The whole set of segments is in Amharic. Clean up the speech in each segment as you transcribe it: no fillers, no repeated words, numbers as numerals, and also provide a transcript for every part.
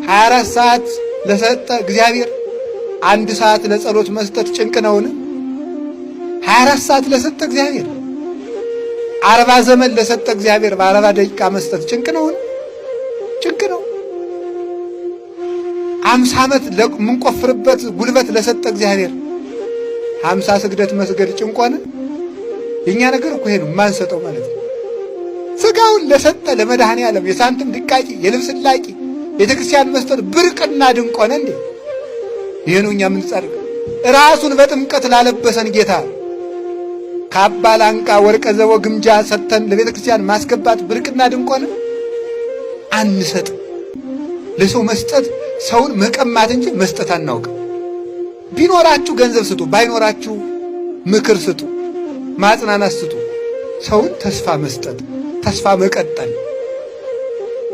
24 ሰዓት ለሰጠ እግዚአብሔር 1 ሰዓት ለጸሎት መስጠት ጭንቅ ነውን? 24 ሰዓት ለሰጠ እግዚአብሔር 40 ዘመን ለሰጠ እግዚአብሔር በ40 ደቂቃ መስጠት ጭንቅ ነውን? ጭንቅ ነው። 50 ዓመት ለምንቆፍርበት ጉልበት ለሰጠ እግዚአብሔር 50 ስግደት መስገድ ጭንቅ ሆነ? የኛ ነገር እኮ ይሄ ነው የማንሰጠው ማለት ነው። ስጋውን ለሰጠ ለመድኃኔ ዓለም የሳንቲም ድቃቂ የልብስ ላቂ ቤተክርስቲያን መስጠት ብርቅና ድንቅ ሆነ እንዴ? ይሄ ነው እኛ የምንጸድቀው። ራሱን በጥምቀት ላለበሰን ጌታ ካባ ላንቃ ወርቀ ዘቦ ግምጃ ሰጥተን ለቤተክርስቲያን ማስገባት ብርቅና ድንቅ ሆነ? አንሰጥ። ለሰው መስጠት ሰውን መቀማት እንጂ መስጠት አናውቅም። ቢኖራችሁ ገንዘብ ስጡ፣ ባይኖራችሁ ምክር ስጡ፣ ማጽናናት ስጡ። ሰውን ተስፋ መስጠት፣ ተስፋ መቀጠል።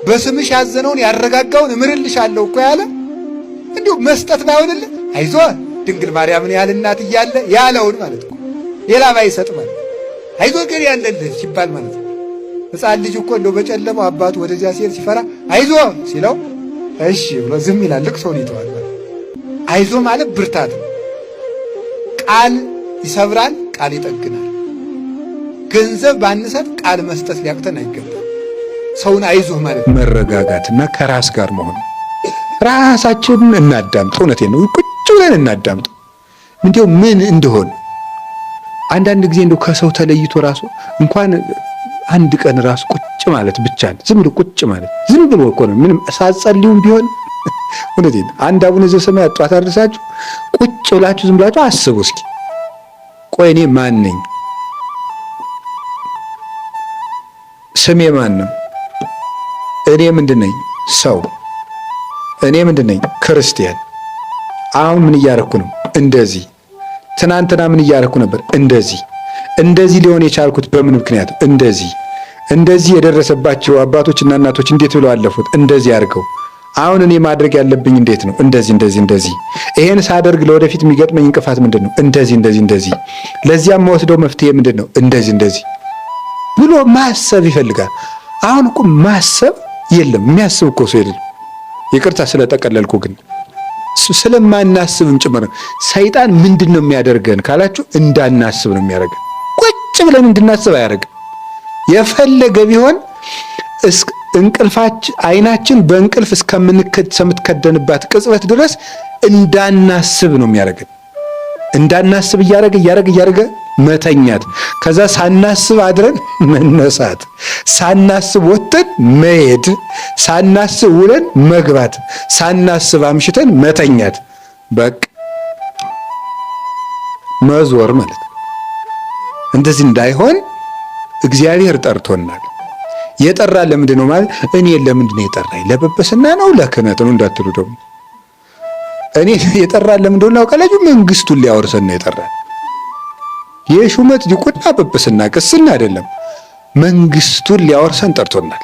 በስምሽ ያዘነውን ያረጋጋውን እምርልሻለሁ እኮ ያለ እንዲሁ መስጠት ባይሆንልህ አይዞህ ድንግል ማርያምን ያህል እናት እያለ ያለውን ማለት ነው። ሌላ ባይሰጥ ማለት አይዞህ ግን ያለልህ ሲባል ማለት ነው። ሕፃን ልጅ እኮ እንደው በጨለማው አባቱ ወደዚያ ሲሄድ ሲፈራ አይዞህ ሲለው እሺ ብሎ ዝም ይላል። ልቅሶውን ይተዋል። አይዞህ ማለት ብርታት ነው። ቃል ይሰብራል፣ ቃል ይጠግናል። ገንዘብ ባንሰጥ ቃል መስጠት ሊያቅተን አይገባም። ሰውን አይዞህ ማለት መረጋጋትና ከራስ ጋር መሆን። ራሳችንን እናዳምጥ። እውነቴን ነው። ቁጭ ብለን እናዳምጥ። እንዲያው ምን እንደሆነ አንዳንድ ጊዜ እንደው ከሰው ተለይቶ ራሱ እንኳን አንድ ቀን ራሱ ቁጭ ማለት ብቻ ነው። ዝም ብሎ ቁጭ ማለት ዝም ብሎ እኮ ነው። ምንም ሳትጸልዩም ቢሆን እውነቴን አንድ አቡነ ዘበሰማያት ጧት አድርሳችሁ ቁጭ ብላችሁ ዝም ብላችሁ አስቡ እስኪ። ቆይ እኔ ማን ነኝ? ስሜ ማን ነው? እኔ ምንድን ነኝ? ሰው። እኔ ምንድን ነኝ? ክርስቲያን። አሁን ምን እያረኩ ነው? እንደዚህ። ትናንትና ምን እያረኩ ነበር? እንደዚህ። እንደዚህ ሊሆን የቻልኩት በምን ምክንያት? እንደዚህ። እንደዚህ የደረሰባቸው አባቶችና እናቶች እንዴት ብለው አለፉት? እንደዚህ አድርገው። አሁን እኔ ማድረግ ያለብኝ እንዴት ነው? እንደዚህ። ይሄን ሳደርግ ለወደፊት የሚገጥመኝ እንቅፋት ምንድን ነው? እንደዚህ። ለዚያም መወስደው መፍትሄ ምንድን ነው? እንደዚህ ብሎ ማሰብ ይፈልጋል። አሁን እኮ ማሰብ የለም። የሚያስብ እኮ ሰው የለም። ይቅርታ ስለጠቀለልኩ፣ ግን ስለማናስብም ጭምር ሰይጣን ምንድን ነው የሚያደርገን ካላችሁ እንዳናስብ ነው የሚያደርገን። ቁጭ ብለን እንድናስብ አያደርግም። የፈለገ ቢሆን እንቅልፋችን አይናችን በእንቅልፍ እስከምትከደንባት ቅጽበት ድረስ እንዳናስብ ነው የሚያደርገን። እንዳናስብ እያደረገ መተኛት፣ ከዛ ሳናስብ አድረን መነሳት፣ ሳናስብ ወጥተን መሄድ፣ ሳናስብ ውለን መግባት፣ ሳናስብ አምሽተን መተኛት፣ በቃ መዞር ማለት ነው። እንደዚህ እንዳይሆን እግዚአብሔር ጠርቶናል። የጠራን ለምንድን ነው ማለት? እኔ ለምንድን ነው የጠራኝ? ለጵጵስና ነው ለክህነት ነው እንዳትሉ ደግሞ። እኔ የጠራን ለምንድን ነው ካላችሁ መንግስቱን ሊያወርሰን ነው የጠራን። የሹመት ዲቁና ጵጵስና ቅስና አይደለም፣ መንግስቱን ሊያወርሰን ጠርቶናል።